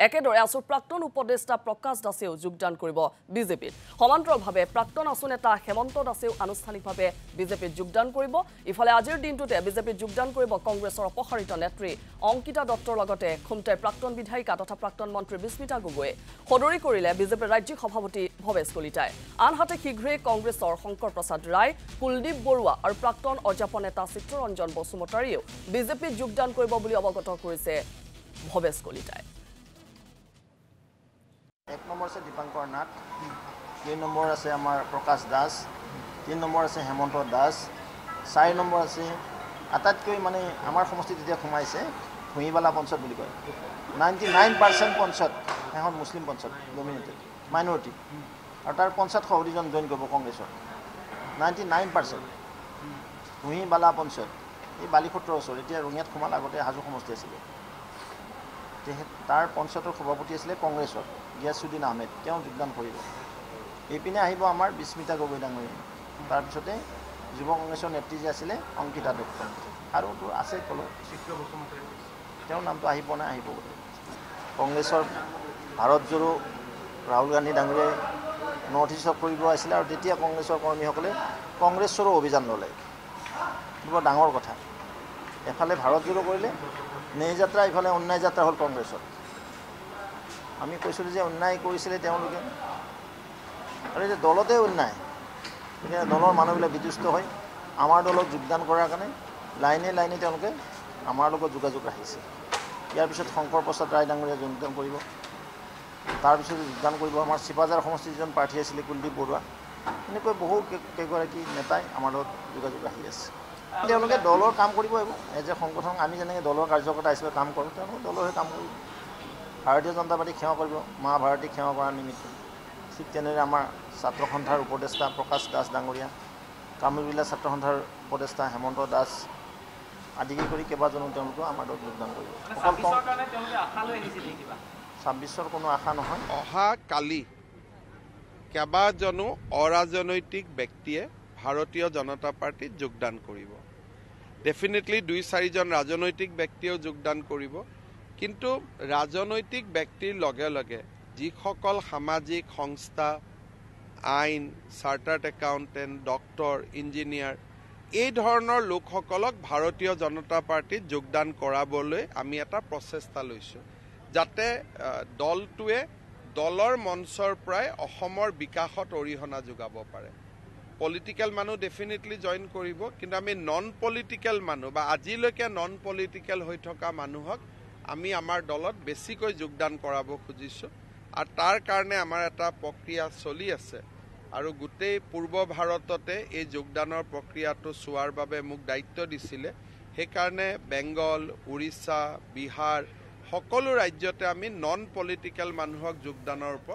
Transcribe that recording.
একেদৰে আছুৰ প্ৰাক্তন উপদেষ্টা প্ৰকাশ দাসেও যোগদান কৰিব বিজেপিত সমান্তৰালভাৱে প্ৰাক্তন আছু নেতা হেমন্ত দাসেও আনুষ্ঠানিকভাৱে বিজেপিত যোগদান কৰিব ইফালে আজিৰ দিনটোতে বিজেপিত যোগদান কৰিব কংগ্ৰেছৰ অপসাৰিত নেত্ৰী অংকিতা দত্তৰ লগতে খুমটাই প্ৰাক্তন বিধায়িকা তথা প্ৰাক্তন মন্ত্ৰী বিস্মিতা গগৈয়ে সদৰি কৰিলে বিজেপিৰ ৰাজ্যিক সভাপতি ভৱেশ কলিতাই আনহাতে শীঘ্ৰেই কংগ্ৰেছৰ শংকৰ প্ৰসাদ ৰায় কুলদীপ বৰুৱা আৰু প্ৰাক্তন অজাপা নেতা চিত্ৰৰঞ্জন বসুমতাৰীয়েও বিজেপিত যোগদান কৰিব বুলি অৱগত কৰিছে ভৱেশ কলিতাই এক নম্বৰ আছে দীপাংকৰ নাথ 2 নম্বৰ আছে আমাৰ প্ৰকাশ দাস 3 নম্বৰ আছে হেমন্ত দাস 4 নম্বৰ আছে আটাইতকৈ মানে আমাৰ সমষ্টিত যেতিয়া সোমাইছে ভুঁইবালা পঞ্চায়ত বুলি কয় 99% পঞ্চায়ত এখন মুছলিম পঞ্চায়ত ডমিনেটেড মাইনৰিটি আৰু তাৰ পঞ্চায়ত সভাপতিজন জইন কৰিব কংগ্ৰেছৰ 99% ভুঁইবালা পঞ্চায়ত এই বালিসত্ৰৰ ওচৰত এতিয়া ৰঙিয়াত সোমাল আগতে হাজো সমষ্টি আছিলে তাৰ পঞ্চায়তৰ সভাপতি আছিলে কংগ্ৰেছৰ গিয়াছুদ্দিন আহমেদ তেওঁ যোগদান কৰিব এইপিনে আহিব আমাৰ বিস্মিতা গগৈ ডাঙৰীয়া তাৰপিছতে যুৱ কংগ্ৰেছৰ নেত্ৰী যে আছিলে অংকিতা দত্ত আৰু তোৰ আছে কলো তেওঁৰ নামটো আহি পোৱা নাই আহিব কংগ্ৰেছৰ ভাৰত জোৰো ৰাহুল গান্ধী ডাঙৰীয়াই নৰ্থ ইষ্টত কৰিব আহিছিলে আৰু তেতিয়া কংগ্ৰেছৰ কৰ্মীসকলে কংগ্ৰেছৰো অভিযান ল'লে বৰ ডাঙৰ কথা এফালে ভাৰত জোৰো কৰিলে নেই যাত্ৰা ইফালে অন্যায় যাত্ৰা হ'ল কংগ্ৰেছৰ আমি কৈছিলোঁ যে অন্যায় কৰিছিলে তেওঁলোকে আৰু এতিয়া দলতে অন্যায় এতিয়া দলৰ মানুহবিলাক বিতুষ্ট হয় আমাৰ দলত যোগদান কৰাৰ কাৰণে লাইনে লাইনে তেওঁলোকে আমাৰ লগত যোগাযোগ ৰাখিছে ইয়াৰ পিছত শংকৰ প্ৰসাদ ৰায় ডাঙৰীয়া যোগদান কৰিব তাৰপিছত যোগদান কৰিব আমাৰ চিপাজাৰ সমষ্টিৰ যিজন প্ৰাৰ্থী আছিলে কুলদীপ বৰুৱা এনেকৈ বহু কেইগৰাকী নেতাই আমাৰ লগত যোগাযোগ ৰাখি আছে তেওঁলোকে দলৰ কাম কৰিব এজ এ সংগঠন আমি যেনেকৈ দলৰ কাৰ্যকৰ্তা হিচাপে কাম কৰোঁ তেওঁলোকে দলৰে কাম কৰিব ভাৰতীয় জনতা পাৰ্টীক সেৱা কৰিব মা ভাৰতীক সেৱা কৰাৰ নিমিত্তে ঠিক তেনেদৰে আমাৰ ছাত্ৰ সন্থাৰ উপদেষ্টা প্ৰকাশ দাস ডাঙৰীয়া কামৰূপীলা ছাত্ৰ সন্থাৰ উপদেষ্টা হেমন্ত দাস আদিকে কৰি কেইবাজনো তেওঁলোকেও আমাৰ লগত যোগদান কৰিব 26ৰ কোনো আশা নহয় অহা কালি কেইবাজনো অৰাজনৈতিক ব্যক্তিয়ে ভাৰতীয় জনতা পাৰ্টিত যোগদান কৰিব ডেফিনেটলি 2-4জন ৰাজনৈতিক ব্যক্তিয়েও যোগদান কৰিব কিন্তু ৰাজনৈতিক ব্যক্তিৰ লগে লগে যিসকল সামাজিক সংস্থা আইন চাৰ্টাৰ্ড একাউণ্টেণ্ট ডক্টৰ ইঞ্জিনিয়াৰ এই ধৰণৰ লোকসকলক ভাৰতীয় জনতা পাৰ্টিত যোগদান কৰাবলৈ আমি এটা প্ৰচেষ্টা লৈছোঁ যাতে দলটোৱে দলৰ মঞ্চৰ পৰাই অসমৰ বিকাশত অৰিহণা যোগাব পাৰে পলিটিক্যাল মানুহ ডেফিনেটলি জইন কৰিব কিন্তু আমি নন পলিটিক্যাল মানুহ বা আজিলৈকে নন পলিটিক্যাল হৈ থকা মানুহক আমি আমাৰ দলত বেছিকৈ যোগদান কৰাব খুজিছোঁ আৰু তাৰ কাৰণে আমাৰ এটা প্ৰক্ৰিয়া চলি আছে আৰু গোটেই পূৰ্ব ভাৰততে এই যোগদানৰ প্ৰক্ৰিয়াটো চোৱাৰ বাবে মোক দায়িত্ব দিছিলে সেইকাৰণে বেংগল উৰিষ্যা বিহাৰ সকলো ৰাজ্যতে আমি নন পলিটিক্যাল মানুহক যোগদানৰ ওপৰত